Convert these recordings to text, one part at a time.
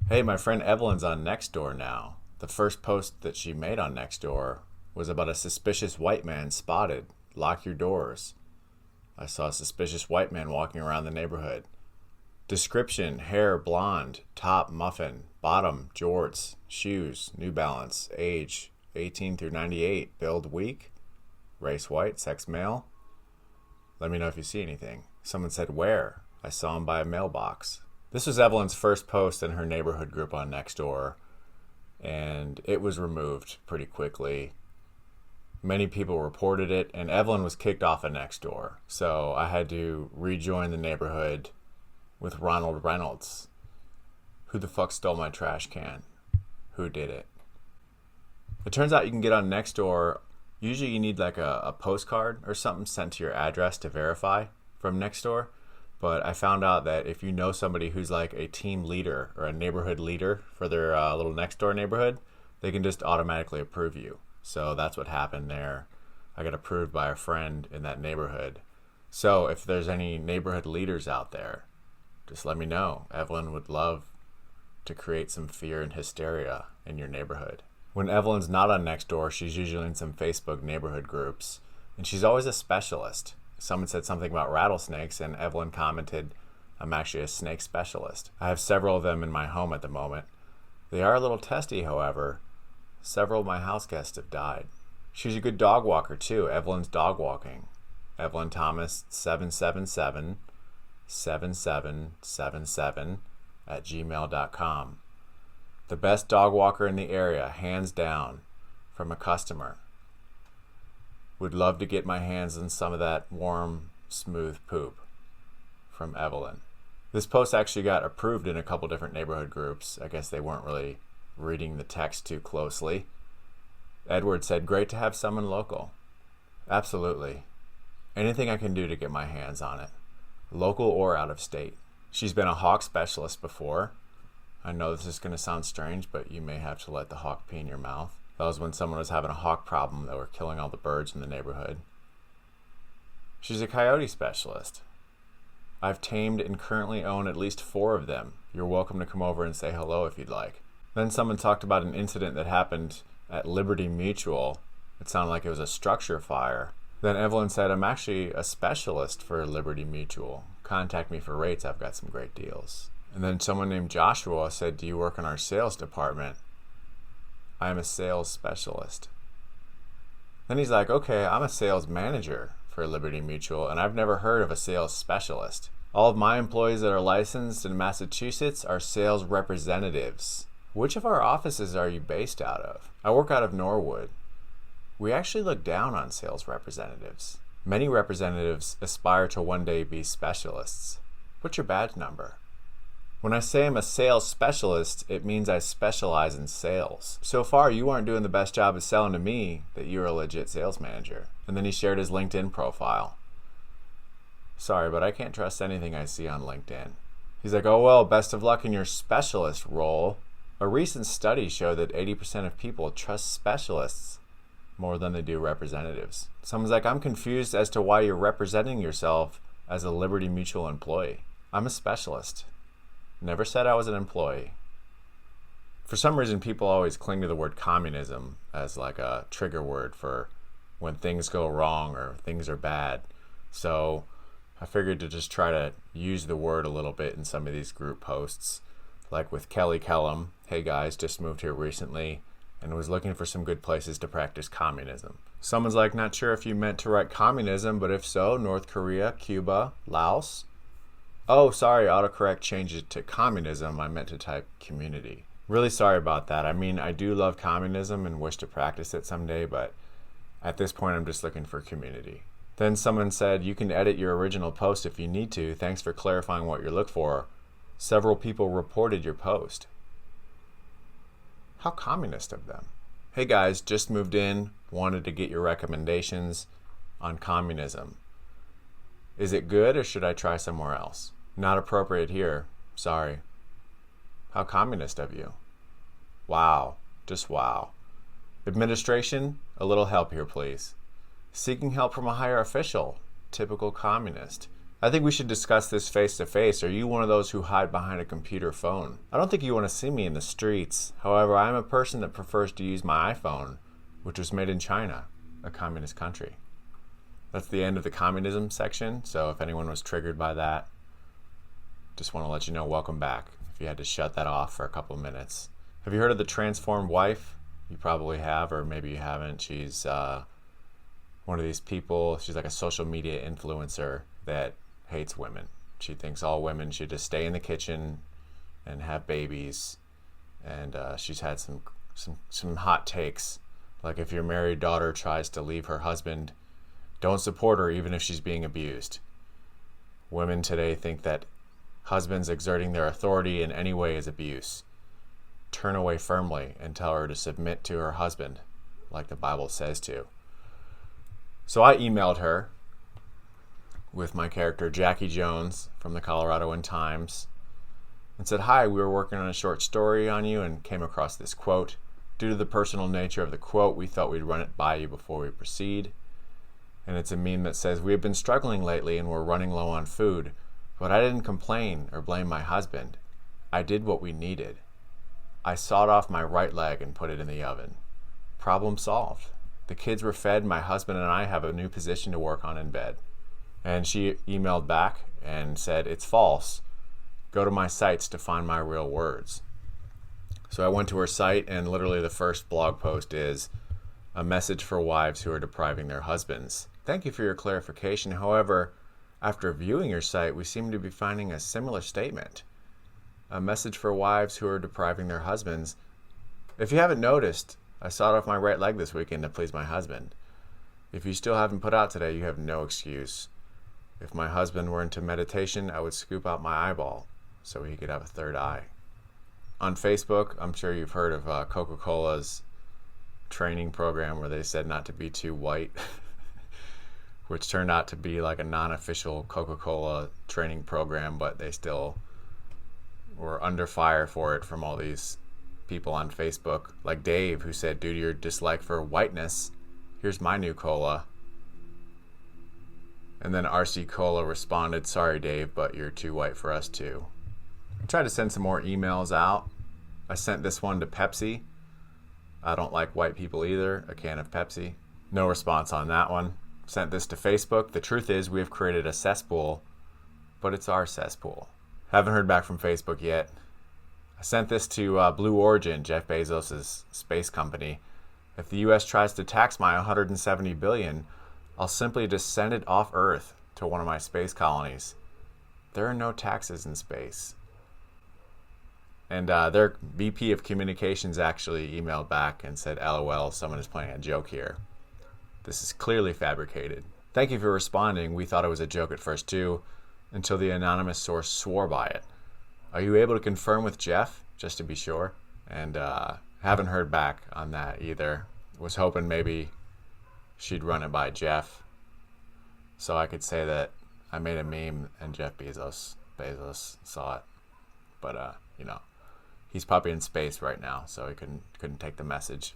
Hey, my friend Evelyn's on Nextdoor now. The first post that she made on Nextdoor was about a suspicious white man spotted. Lock your doors. I saw a suspicious white man walking around the neighborhood. Description: hair blonde, top muffin, bottom jorts, shoes New Balance, age 18 through 98, build weak, race white, sex male. Let me know if you see anything. Someone said, where? I saw him by a mailbox. This was Evelyn's first post in her neighborhood group on Nextdoor, and it was removed pretty quickly. Many people reported it, and Evelyn was kicked off of Nextdoor. So I had to rejoin the neighborhood with Ronald Reynolds. Who the fuck stole my trash can? Who did it? It turns out you can get on Nextdoor. Usually you need like a postcard or something sent to your address to verify from Nextdoor. But I found out that if you know somebody who's like a team leader or a neighborhood leader for their little Nextdoor neighborhood, they can just automatically approve you. So that's what happened there. I got approved by a friend in that neighborhood. So if there's any neighborhood leaders out there, just let me know. Evelyn would love to create some fear and hysteria in your neighborhood. When Evelyn's not on Nextdoor, she's usually in some Facebook neighborhood groups, and she's always a specialist. Someone said something about rattlesnakes, and Evelyn commented, I'm actually a snake specialist. I have several of them in my home at the moment. They are a little testy, however. Several of my house guests have died. She's a good dog walker, too. Evelyn's dog walking. Evelyn Thomas 777 7777 at gmail.com. The best dog walker in the area, hands down, from a customer. Would love to get my hands on some of that warm, smooth poop from Evelyn. This post actually got approved in a couple different neighborhood groups. I guess they weren't really reading the text too closely. Edward said, great to have someone local. Absolutely. Anything I can do to get my hands on it, local or out of state. She's been a hawk specialist before. I know this is going to sound strange, but you may have to let the hawk pee in your mouth. That was when someone was having a hawk problem that were killing all the birds in the neighborhood. She's a coyote specialist. I've tamed and currently own at least 4 of them. You're welcome to come over and say hello if you'd like. Then someone talked about an incident that happened at Liberty Mutual. It sounded like it was a structure fire. Then Evelyn said, I'm actually a specialist for Liberty Mutual. Contact me for rates. I've got some great deals. And then someone named Joshua said, do you work in our sales department? I am a sales specialist. Then he's like, okay, I'm a sales manager for Liberty Mutual, and I've never heard of a sales specialist. All of my employees that are licensed in Massachusetts are sales representatives. Which of our offices are you based out of? I work out of Norwood. We actually look down on sales representatives. Many representatives aspire to one day be specialists. What's your badge number? When I say I'm a sales specialist, it means I specialize in sales. So far, you aren't doing the best job of selling to me that you're a legit sales manager. And then he shared his LinkedIn profile. Sorry, but I can't trust anything I see on LinkedIn. He's like, oh well, best of luck in your specialist role. A recent study showed that 80% of people trust specialists more than they do representatives. Someone's like, I'm confused as to why you're representing yourself as a Liberty Mutual employee. I'm a specialist. Never said I was an employee. For some reason, people always cling to the word communism as like a trigger word for when things go wrong or things are bad. So I figured to just try to use the word a little bit in some of these group posts. Like with Kelly Kellum, hey guys, just moved here recently and was looking for some good places to practice communism. Someone's like, not sure if you meant to write communism, but if so, North Korea, Cuba, Laos. Oh, sorry, autocorrect changed it to communism. I meant to type community. Really sorry about that. I mean, I do love communism and wish to practice it someday, but at this point, I'm just looking for community. Then someone said, you can edit your original post if you need to. Thanks for clarifying what you're looking for. Several people reported your post. How communist of them. Hey guys, just moved in. Wanted to get your recommendations on communism. Is it good or should I try somewhere else? Not appropriate here. Sorry. How communist of you. Wow. Just wow. Administration, a little help here, please. Seeking help from a higher official. Typical communist. I think we should discuss this face to face. Are you one of those who hide behind a computer phone? I don't think you want to see me in the streets. However, I am a person that prefers to use my iPhone, which was made in China, a communist country. That's the end of the communism section. So if anyone was triggered by that, just want to let you know, welcome back. If you had to shut that off for a couple of minutes. Have you heard of the transformed wife? You probably have, or maybe you haven't. She's one of these people. She's like a social media influencer that hates women. She thinks all women should just stay in the kitchen and have babies. And she's had some hot takes. Like if your married daughter tries to leave her husband, don't support her even if she's being abused. Women today think that husbands exerting their authority in any way is abuse. Turn away firmly and tell her to submit to her husband, like the Bible says to. So I emailed her with my character Jackie Jones from the Coloradoan Times and said, "Hi, we were working on a short story on you and came across this quote. Due to the personal nature of the quote, we thought we'd run it by you before we proceed." And it's a meme that says, "We have been struggling lately and we're running low on food, but I didn't complain or blame my husband. I did what we needed. I sawed off my right leg and put it in the oven. Problem solved. The kids were fed. My husband and I have a new position to work on in bed." And she emailed back and said, "It's false. Go to my sites to find my real words." So I went to her site, and literally the first blog post is a message for wives who are depriving their husbands. Thank you for your clarification. However, after viewing your site, we seem to be finding a similar statement. A message for wives who are depriving their husbands. If you haven't noticed, I sawed off my right leg this weekend to please my husband. If you still haven't put out today, you have no excuse. If my husband were into meditation, I would scoop out my eyeball so he could have a third eye. On Facebook, I'm sure you've heard of Coca-Cola's training program where they said not to be too white, which turned out to be like a non-official Coca-Cola training program, but they still were under fire for it from all these people on Facebook, like Dave, who said, "Due to your dislike for whiteness, here's my new cola." And then RC Cola responded, "Sorry, Dave, but you're too white for us too." I tried to send some more emails out. I sent this one to Pepsi. I don't like white people either. A can of Pepsi. No response on that one. Sent this to Facebook. The truth is, we have created a cesspool, but it's our cesspool. Haven't heard back from Facebook yet. I sent this to Blue Origin, Jeff Bezos' space company. If the U.S. tries to tax my $170 billion, I'll simply just send it off Earth to one of my space colonies. There are no taxes in space. And their VP of Communications actually emailed back and said, "LOL, someone is playing a joke here. This is clearly fabricated. Thank you for responding. We thought it was a joke at first too, until the anonymous source swore by it. Are you able to confirm with Jeff, just to be sure?" And haven't heard back on that either. Was hoping maybe she'd run it by Jeff so I could say that I made a meme and Jeff Bezos saw it. But he's probably in space right now, so he couldn't take the message.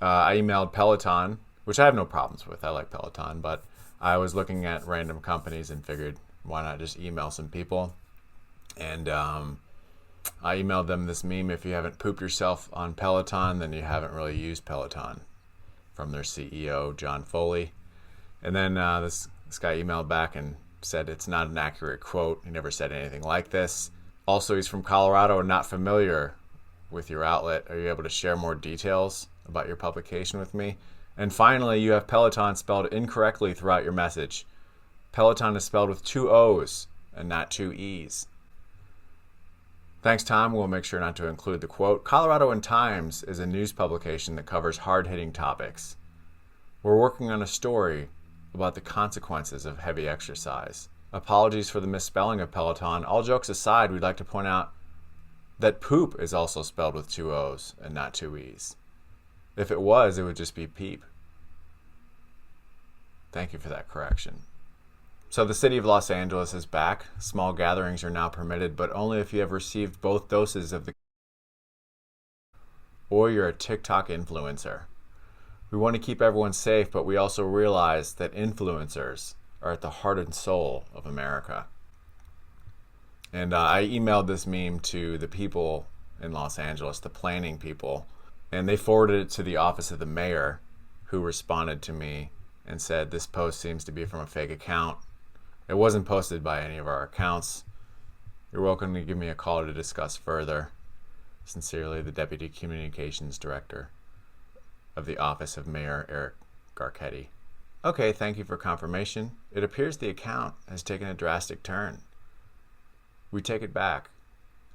I emailed Peloton, which I have no problems with. I like Peloton, but I was looking at random companies and figured, why not just email some people? And I emailed them this meme: "If you haven't pooped yourself on Peloton, then you haven't really used Peloton," from their CEO, John Foley. And then this guy emailed back and said it's not an accurate quote. He never said anything like this. Also, he's from Colorado and not familiar with your outlet. Are you able to share more details about your publication with me? And finally, you have Peloton spelled incorrectly throughout your message. Peloton is spelled with 2 O's and not 2 E's. Thanks, Tom. We'll make sure not to include the quote. Coloradoan Times is a news publication that covers hard-hitting topics. We're working on a story about the consequences of heavy exercise. Apologies for the misspelling of Peloton. All jokes aside, we'd like to point out that poop is also spelled with 2 O's and not 2 E's. If it was, it would just be peep. Thank you for that correction. So the city of Los Angeles is back. Small gatherings are now permitted, but only if you have received both doses of the or you're a TikTok influencer. We want to keep everyone safe, but we also realize that influencers are at the heart and soul of America. And I emailed this meme to the people in Los Angeles, the planning people, and they forwarded it to the office of the mayor, who responded to me and said, "This post seems to be from a fake account. It wasn't posted by any of our accounts. You're welcome to give me a call to discuss further. Sincerely, the Deputy Communications Director of the Office of Mayor Eric Garcetti." Okay, thank you for confirmation. It appears the account has taken a drastic turn. We take it back.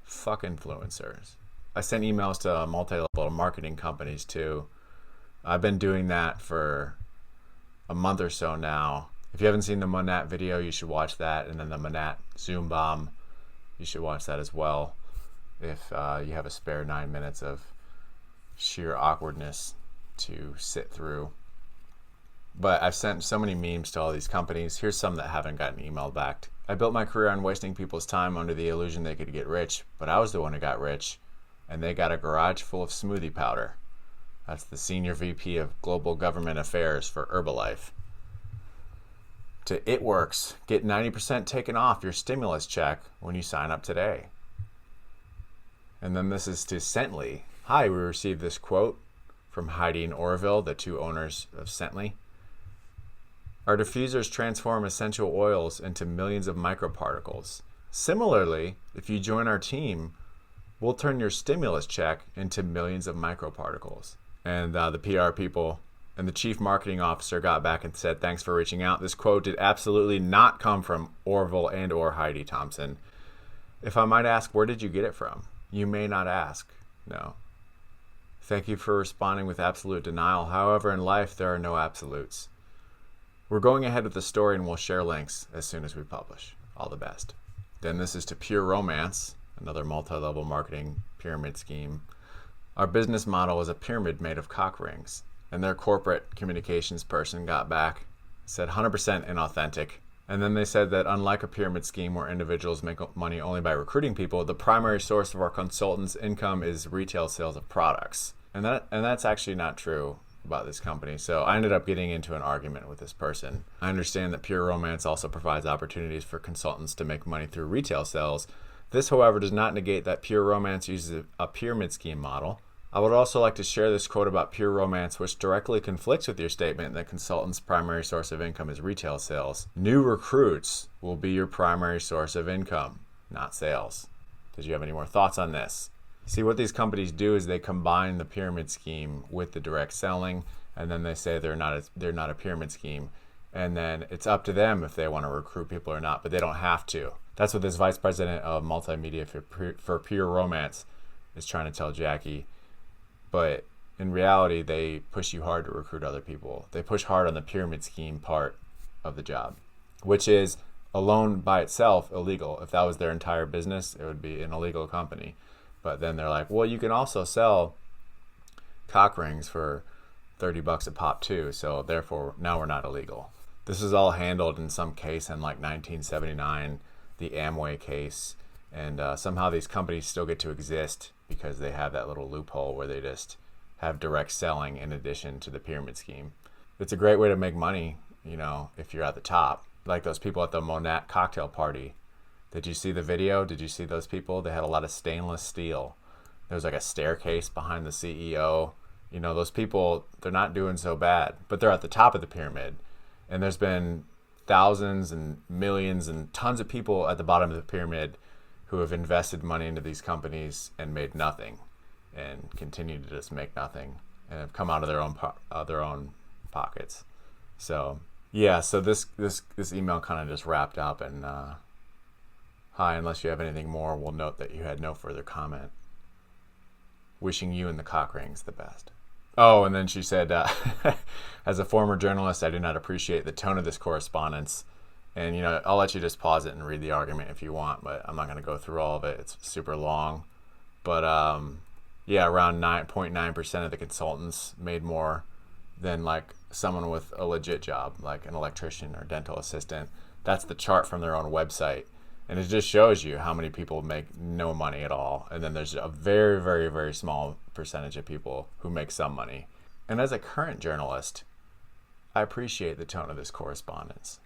Fuck influencers. I sent emails to multi-level marketing companies too. I've been doing that for a month or so now. If you haven't seen the Monat video, you should watch that. And then the Monat Zoom bomb, you should watch that as well. If you have a spare 9 minutes of sheer awkwardness to sit through. But I've sent so many memes to all these companies. Here's some that haven't gotten emailed back. I built my career on wasting people's time under the illusion they could get rich, but I was the one who got rich, and they got a garage full of smoothie powder. That's the Senior VP of Global Government Affairs for Herbalife. To It Works, get 90% taken off your stimulus check when you sign up today. And then this is to Cently. Hi, we received this quote from Heidi and Orville, the two owners of Cently. Our diffusers transform essential oils into millions of microparticles. Similarly, if you join our team, we'll turn your stimulus check into millions of microparticles. And the PR people and the chief marketing officer got back and said, "Thanks for reaching out. This quote did absolutely not come from Orville and or Heidi Thompson. If I might ask, where did you get it from? You may not ask. No. Thank you for responding with absolute denial. However, in life, there are no absolutes. We're going ahead with the story and we'll share links as soon as we publish. All the best." Then this is to Pure Romance, another multi-level marketing pyramid scheme. Our business model is a pyramid made of cock rings. And their corporate communications person got back, said 100% inauthentic. And then they said that unlike a pyramid scheme where individuals make money only by recruiting people, the primary source of our consultants' income is retail sales of products. And that's actually not true about this company. So I ended up getting into an argument with this person. I understand that Pure Romance also provides opportunities for consultants to make money through retail sales. This, however, does not negate that Pure Romance uses a pyramid scheme model. I would also like to share this quote about Pure Romance, which directly conflicts with your statement that consultants' primary source of income is retail sales. New recruits will be your primary source of income, not sales. Did you have any more thoughts on this? See, what these companies do is they combine the pyramid scheme with the direct selling, and then they say they're not a pyramid scheme. And then it's up to them if they want to recruit people or not, but they don't have to. That's what this vice president of multimedia for Pure Romance is trying to tell Jackie. But in reality, they push you hard to recruit other people. They push hard on the pyramid scheme part of the job, which is alone by itself illegal. If that was their entire business, it would be an illegal company. But then they're like, well, you can also sell cock rings for $30 a pop too. So therefore, now we're not illegal. This is all handled in some case in like 1979, the Amway case. And somehow these companies still get to exist because they have that little loophole where they just have direct selling in addition to the pyramid scheme. It's a great way to make money, you know, if you're at the top. Like those people at the Monat cocktail party. Did you see the video? Did you see those people? They had a lot of stainless steel. There was like a staircase behind the CEO. You know, those people, they're not doing so bad, but they're at the top of the pyramid. And there's been thousands and millions and tons of people at the bottom of the pyramid who have invested money into these companies and made nothing and continue to just make nothing and have come out of their own pockets. So yeah, so this email kind of just wrapped up, and hi, unless you have anything more, we'll note that you had no further comment. Wishing you and the cock rings the best. Oh, and then she said, as a former journalist, I do not appreciate the tone of this correspondence. And, you know, I'll let you just pause it and read the argument if you want, but I'm not going to go through all of it. It's super long. But, yeah, around 9.9% of the consultants made more than, like, someone with a legit job, like an electrician or dental assistant. That's the chart from their own website. And it just shows you how many people make no money at all. And then there's a very, very, very small percentage of people who make some money. And as a current journalist, I appreciate the tone of this correspondence.